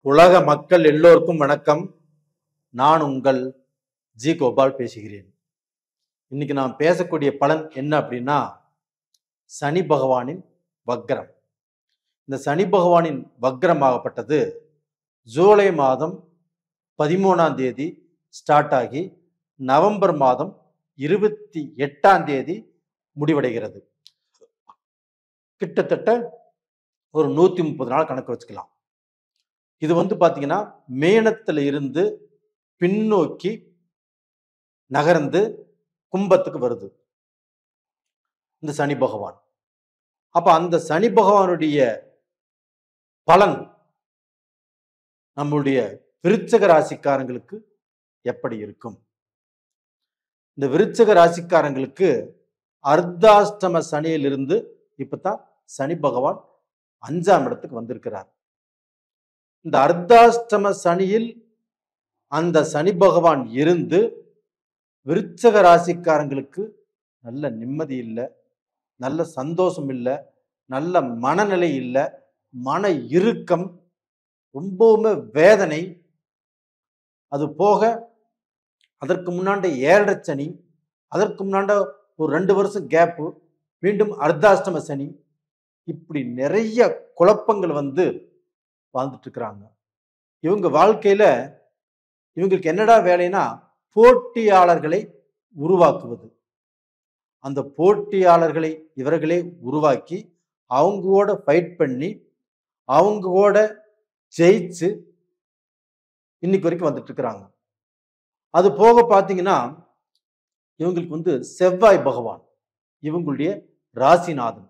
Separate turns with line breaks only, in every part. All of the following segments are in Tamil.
உலக மக்கள் எல்லோருக்கும் வணக்கம். நான் உங்கள் ஜி கோபால் பேசுகிறேன். இன்னைக்கு நான் பேசக்கூடிய பலன் என்ன அப்படின்னா, சனி பகவானின் வக்ரம். இந்த சனி பகவானின் வக்ரமாகப்பட்டது ஜூலை மாதம் 13ஆம் தேதி ஸ்டார்ட் ஆகி நவம்பர் மாதம் 28ஆம் தேதி முடிவடைகிறது. கிட்டத்தட்ட ஒரு 130 நாள் கணக்கு வச்சுக்கலாம். இது பாத்தீங்கன்னா மேனத்துல இருந்து பின்னோக்கி நகர்ந்து கும்பத்துக்கு வருது இந்த சனி பகவான். அப்ப அந்த சனி பகவானுடைய பலன் நம்முடைய விருச்சக ராசிக்காரங்களுக்கு எப்படி இருக்கும்? இந்த விருச்சக ராசிக்காரங்களுக்கு அர்த்தாஷ்டம சனியிலிருந்து இப்பதான் சனி பகவான் 5ஆம் இடத்துக்கு வந்திருக்கிறார். இந்த அர்த்தாஷ்டம சனியில் அந்த சனி பகவான் இருந்து விருச்சக ராசிக்காரங்களுக்கு நல்ல நிம்மதி இல்லை, நல்ல சந்தோஷம் இல்லை, நல்ல மனநிலை இல்லை, மன இறுக்கம், ரொம்பவுமே வேதனை. அது போக அதற்கு முன்னாண்ட 7.5 சனி, அதற்கு முன்னாண்ட ஒரு 2 வருஷம் கேப்பு, மீண்டும் அர்த்தாஷ்டம சனி, இப்படி நிறைய குழப்பங்கள் வாழ்ந்துட்டு இருக்கிறாங்க. இவங்க வாழ்க்கையில இவங்களுக்கு என்னடா வேலைன்னா போட்டியாளர்களை உருவாக்குவது. அந்த போட்டியாளர்களை இவர்களே உருவாக்கி அவங்களோட ஃபைட் பண்ணி அவங்களோட ஜெயிச்சு இன்னைக்கு வரைக்கும் வந்துட்டு இருக்கிறாங்க. அது போக பார்த்தீங்கன்னா இவங்களுக்கு செவ்வாய் பகவான் இவங்களுடைய ராசிநாதன்.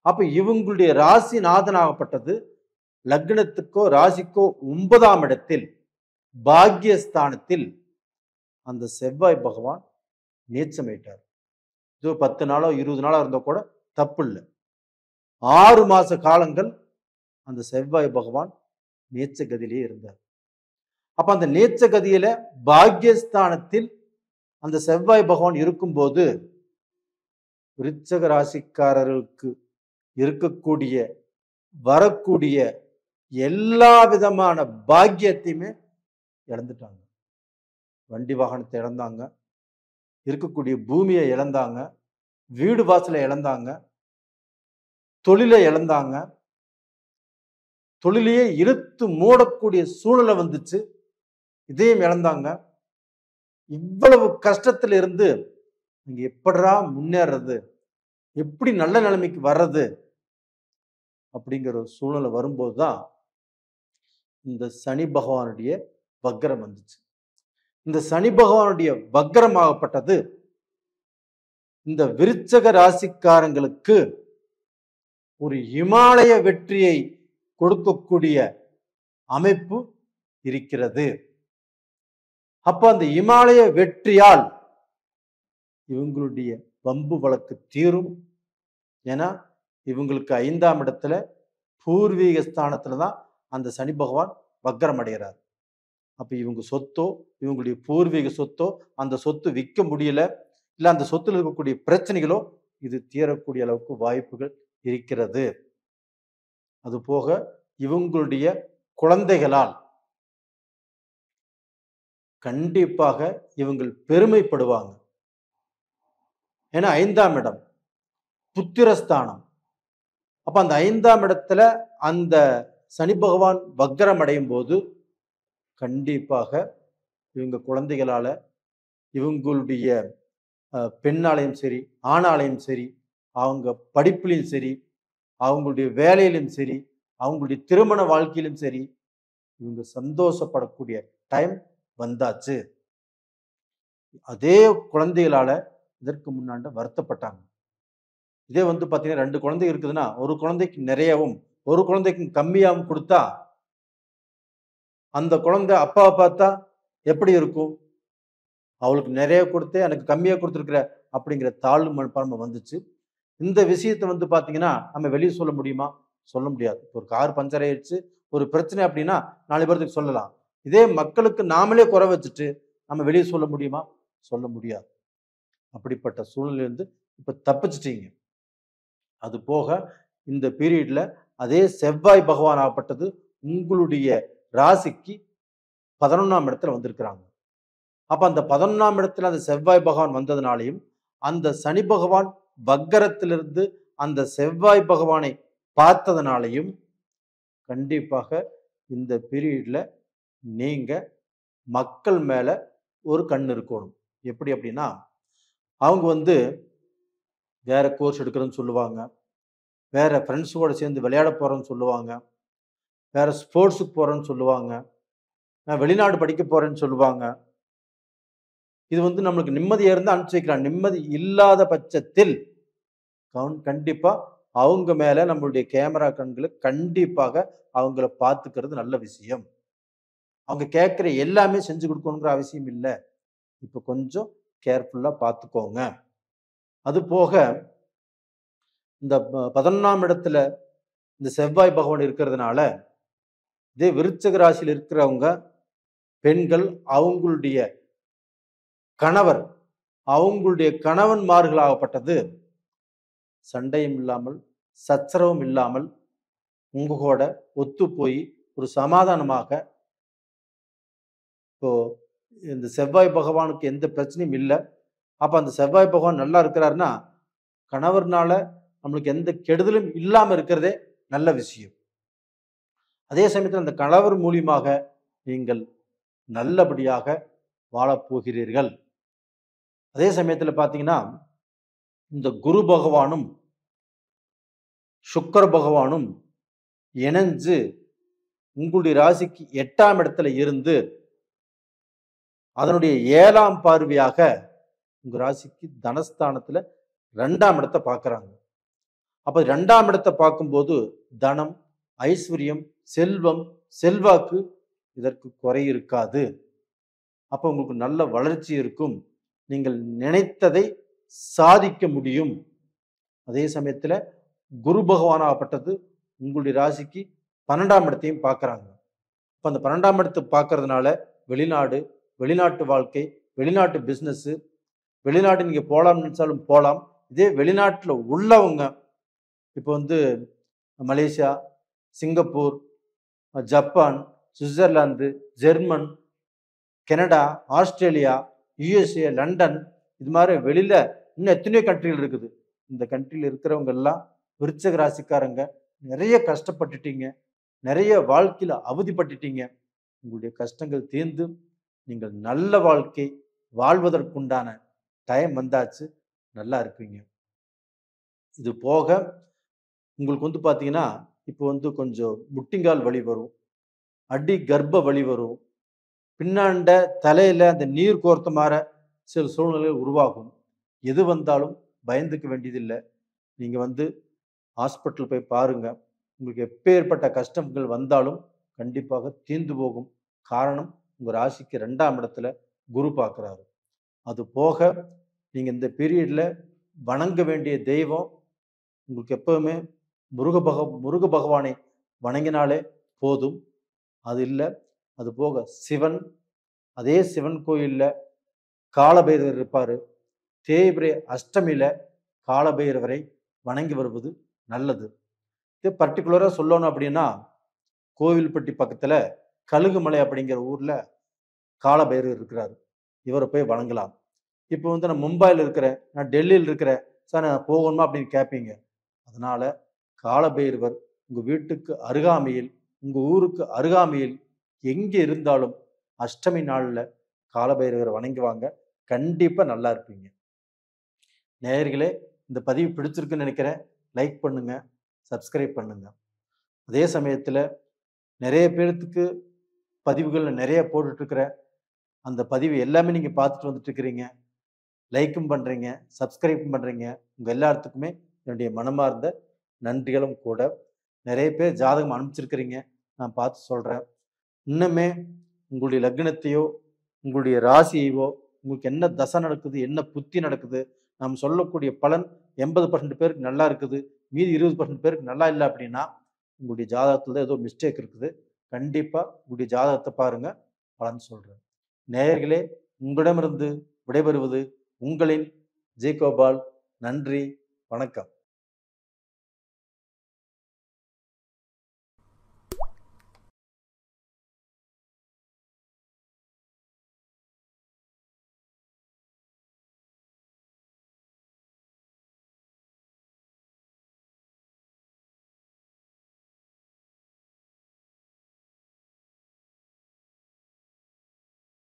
அப்ப இவங்களுடைய ராசிநாதனாகப்பட்டது லக்னத்துக்கோ ராசிக்கோ 9ஆம் இடத்தில் பாக்யஸ்தானத்தில் அந்த செவ்வாய் பகவான் நீச்சமாயிட்டார். இது 10 நாளோ 20 நாளோ இருந்தா கூட தப்பு இல்லை. 6 மாச காலங்கள் அந்த செவ்வாய் பகவான் நீச்ச கதியிலே இருந்தார். அப்ப அந்த நீச்ச கதியில பாக்யஸ்தானத்தில் அந்த செவ்வாய் பகவான் இருக்கும்போது விருச்சக ராசிக்காரர்களுக்கு இருக்கக்கூடிய வரக்கூடிய எல்லா விதமான பாக்கியத்தையுமே இழந்துட்டாங்க. வண்டி வாகனத்தை இழந்தாங்க, இருக்கக்கூடிய பூமியை இழந்தாங்க, வீடு வாசலை இழந்தாங்க, தொழிலை இழந்தாங்க, தொழிலையே இழுத்து மூடக்கூடிய சூழ்நிலை வந்துச்சு, இதையும் இழந்தாங்க. இவ்வளவு கஷ்டத்துல இருந்து நீங்க எப்படா முன்னேறது, எப்படி நல்ல நிலைமைக்கு வர்றது அப்படிங்கிற ஒரு சூழ்நிலை வரும்போதுதான் இந்த சனி பகவானுடைய வக்ரம் வந்துச்சு. இந்த சனி பகவானுடைய வக்ரமாகப்பட்டது இந்த விருச்சக ராசிக்காரங்களுக்கு ஒரு இமாலய வெற்றியை கொடுக்கக்கூடிய அமைப்பு இருக்கிறது. அப்ப அந்த இமாலய வெற்றியால் இவங்களுடைய வம்பு வழக்கு தீரும். ஏன்னா இவங்களுக்கு 5ஆம் இடத்துல பூர்வீக ஸ்தானத்துலதான் அந்த சனி பகவான் வக்ரம் அடைகிறார். அப்ப இவங்க சொத்தோ, இவங்களுடைய பூர்வீக சொத்தோ, அந்த சொத்து விற்க முடியல, இல்ல அந்த சொத்துல இருக்கக்கூடிய பிரச்சனைகளோ இது தீரக்கூடிய அளவுக்கு வாய்ப்புகள் இருக்கிறது. அது போக இவங்களுடைய குழந்தைகளால் கண்டிப்பாக இவங்கள் பெருமைப்படுவாங்க. ஏன்னா 5ஆம் இடம் புத்திரஸ்தானம். அப்ப அந்த 5ஆம் இடத்துல அந்த சனி பகவான் வக்ரம் அடையும் போது கண்டிப்பாக இவங்க குழந்தைகளால இவங்களுடைய பெண்ணாலையும் சரி ஆணாலையும் சரி, அவங்க படிப்புலையும் சரி, அவங்களுடைய வேலையிலும் சரி, அவங்களுடைய திருமண வாழ்க்கையிலும் சரி, இவங்க சந்தோஷப்படக்கூடிய டைம் வந்தாச்சு. அதே குழந்தைகளால இதற்கு முன்னாண்ட வருத்தப்பட்டாங்க. இதே பாத்தீங்கன்னா 2 குழந்தை இருக்குதுன்னா ஒரு குழந்தைக்கு நிறையவும் ஒரு குழந்தைக்கு கம்மியாகவும் கொடுத்தா அந்த குழந்தை அப்பாவை பார்த்தா எப்படி இருக்கும்? அவளுக்கு நிறைய கொடுத்து எனக்கு கம்மியா கொடுத்துருக்குற அப்படிங்கிற தாழ்வு மனப்பான்மை வந்துச்சு. இந்த விஷயத்தை பாத்தீங்கன்னா நம்ம வெளியே சொல்ல முடியுமா? சொல்ல முடியாது. ஒரு கார் பஞ்சர் ஆயிடுச்சு, ஒரு பிரச்சனை அப்படின்னா 4 பேருக்கு சொல்லலாம். இதே மக்களுக்கு நாமளே குறை வச்சுட்டு நம்ம வெளியே சொல்ல முடியுமா? சொல்ல முடியாது. அப்படிப்பட்ட சூழ்நிலை இப்ப தப்பிச்சிட்டீங்க. அது போக இந்த பீரியட்ல அதே செவ்வாய் பகவான் ஆகப்பட்டது உங்களுடைய ராசிக்கு 11ஆம் இடத்துல வந்திருக்கிறாங்க. அப்ப அந்த 11ஆம் இடத்துல அந்த செவ்வாய் பகவான் வந்ததுனாலையும், அந்த சனி பகவான் வக்கரத்திலிருந்து அந்த செவ்வாய் பகவானை பார்த்ததுனாலையும், கண்டிப்பாக இந்த பீரியட்ல நீங்க மக்கள் மேல ஒரு கண் இருக்கணும். எப்படி அப்படின்னா, அவங்க வேற கோர்ஸ் எடுக்கிறேன்னு சொல்லுவாங்க. வேற ஃப்ரெண்ட்ஸோட சேர்ந்து விளையாட போறேன்னு சொல்லுவாங்க. வேற ஸ்போர்ட்ஸுக்கு போறேன்னு சொல்லுவாங்க. நான் வெளிநாடு படிக்க போறேன்னு சொல்லுவாங்க. இது நம்மளுக்கு நிம்மதியா இருந்தா அனுப்பிச்சு வைக்கலாம். நிம்மதி இல்லாத பட்சத்தில் கண்டிப்பா அவங்க மேல நம்மளுடைய கேமரா கண்கள கண்டிப்பாக அவங்கள பார்த்துக்கிறது நல்ல விஷயம். அவங்க கேட்கிற எல்லாமே செஞ்சு கொடுக்கணுங்கிற அவசியம் இல்ல. இப்ப கொஞ்சம் கேர்ஃபுல்லா பார்த்துக்கோங்க. அது போக இந்த 11ஆம் இடத்துல இந்த செவ்வாய் பகவான் இருக்கிறதுனால, இதே விருச்சிக ராசியில இருக்கிறவங்க பெண்கள் அவங்களுடைய கணவர், அவங்களுடைய கணவன்மார்களாகப்பட்டது சண்டையும் இல்லாமல், சச்சரவும் இல்லாமல், உங்க கூட ஒத்து போய் ஒரு சமாதானமாக இப்போ இந்த செவ்வாய் பகவானுக்கு எந்த பிரச்சனையும் இல்ல. அப்ப அந்த செவ்வாய் பகவான் நல்லா இருக்கிறாருன்னா, கணவர்னால நம்மளுக்கு எந்த கெடுதலும் இல்லாம இருக்கிறதே நல்ல விஷயம். அதே சமயத்துல அந்த கணவர் மூலியமாக நீங்கள் நல்லபடியாக வாழப்போகிறீர்கள். அதே சமயத்துல பார்த்தீங்கன்னா, இந்த குரு பகவானும், சுக்கிர பகவானும் இணைஞ்சு உங்களுடைய ராசிக்கு 8ஆம் இடத்துல இருந்து அதனுடைய 7ஆம் பார்வையாக உங்க ராசிக்கு தனஸ்தானத்துல 2ஆம் இடத்தை பார்க்கறாங்க. அப்ப 2ஆம் இடத்தை பார்க்கும்போது தனம், ஐஸ்வர்யம், செல்வம், செல்வாக்கு இதற்கு குறை இருக்காது. அப்ப உங்களுக்கு நல்ல வளர்ச்சி இருக்கும். நீங்கள் நினைத்ததை சாதிக்க முடியும். அதே சமயத்துல குரு பகவானாகப்பட்டது உங்களுடைய ராசிக்கு 12ஆம் இடத்தையும் பார்க்கறாங்க. அப்ப அந்த 12ஆம் இடத்தை பார்க்கறதுனால வெளிநாடு, வெளிநாட்டு வாழ்க்கை, வெளிநாட்டு பிசினஸ், வெளிநாடு நீங்க போலாம்னு நினைச்சாலும் போலாம். இதே வெளிநாட்டுல உள்ளவங்க இப்போ Malaysia, Singapore, Japan, Switzerland, German, Canada, Australia, USA, London, இது மாதிரி வெளியில இன்னும் எத்தனையோ கண்ட்ரிகள் இருக்குது. இந்த கண்ட்ரியில் இருக்கிறவங்க எல்லாம் விருச்சிக ராசிக்காரங்க நிறைய கஷ்டப்பட்டுட்டீங்க. நிறைய வாழ்க்கையில அவதிப்பட்டுட்டீங்க. உங்களுடைய கஷ்டங்கள் தீர்ந்து நீங்கள் நல்ல வாழ்க்கை வாழ்வதற்குண்டான டைம் வந்தாச்சு. நல்லா இருப்பீங்க. இது போக உங்களுக்கு பார்த்தீங்கன்னா, இப்போ கொஞ்சம் முட்டிங்கால் வலி வரும். அடி கர்ப்ப வலி வரும். பின்னாண்ட தலையில அந்த நீர் கோர்த்த மாற சில சூழ்நிலைகள் உருவாகும். எது வந்தாலும் பயந்துக்க வேண்டியதில்லை. நீங்க ஹாஸ்பிட்டல் போய் பாருங்க. உங்களுக்கு எப்பேற்பட்ட கஷ்டங்கள் வந்தாலும் கண்டிப்பாக தீர்ந்து போகும். காரணம் உங்க ராசிக்கு 2ஆம் இடத்துல குரு பார்க்கிறாரு. அது போக நீங்க இந்த பீரியட்ல வணங்க வேண்டிய தெய்வம் உங்களுக்கு எப்பவுமே முருக பகவானை வணங்கினாலே போதும். அது இல்ல, அது போக சிவன், அதே சிவன் கோயில்ல காலபைரவர் இருப்பாரு. தேய்பிரை அஷ்டமியில காலபைரவரை வணங்கி வருவது நல்லது. இது பர்டிகுலரா சொல்லணும் அப்படின்னா, கோவில்பட்டி பக்கத்துல கழுகுமலை அப்படிங்கிற ஊர்ல காலபைரவர் இருக்கிறாரு. இவரை போய் வணங்கலாம். இப்போ நான் மும்பையில் இருக்கிறேன், நான் டெல்லியில் இருக்கிறேன், சார் நான் போகணுமா அப்படின்னு கேட்பீங்க. அதனால காலபைரவர் உங்க வீட்டுக்கு அருகாமையில், உங்க ஊருக்கு அருகாமையில் எங்கே இருந்தாலும் அஷ்டமி நாள்ல காலபைரவரை வணங்கி வாங்க. கண்டிப்பா நல்லா இருப்பீங்க. நேயர்களே, இந்த பதிவு பிடிச்சிருக்குன்னு நினைக்கிறேன். லைக் பண்ணுங்க, சப்ஸ்கிரைப் பண்ணுங்க. அதே சமயத்துல நிறைய பேர்த்துக்கு பதிவுகள் நிறைய போட்டுட்டு இருக்கிறேன். அந்த பதிவு எல்லாமே நீங்க பார்த்துட்டு வந்துட்டு இருக்கிறீங்க. லைக்கும் பண்றீங்க, சப்ஸ்கிரைபும் பண்றீங்க. உங்க எல்லாத்துக்குமே என்னுடைய மனமார்ந்த நன்றிகளும் கூட. நிறைய பேர் ஜாதகம் அனுப்பிச்சிருக்கிறீங்க, நான் பார்த்து சொல்றேன். இன்னுமே உங்களுடைய லக்னத்தையோ, உங்களுடைய ராசியையோ, உங்களுக்கு என்ன தசை நடக்குது, என்ன புத்தி நடக்குது, நாம் சொல்லக்கூடிய பலன் 80% பேருக்கு நல்லா இருக்குது, மீதி 20% பேருக்கு நல்லா இல்லை அப்படின்னா உங்களுடைய ஜாதகத்துல தான் ஏதோ மிஸ்டேக் இருக்குது. கண்டிப்பா உங்களுடைய ஜாதகத்தை பாருங்க, பலன் சொல்றேன். நேயர்களே, உங்களிடமிருந்து விடைபெறுவது உங்களின் ஜெயகோபால். நன்றி, வணக்கம்.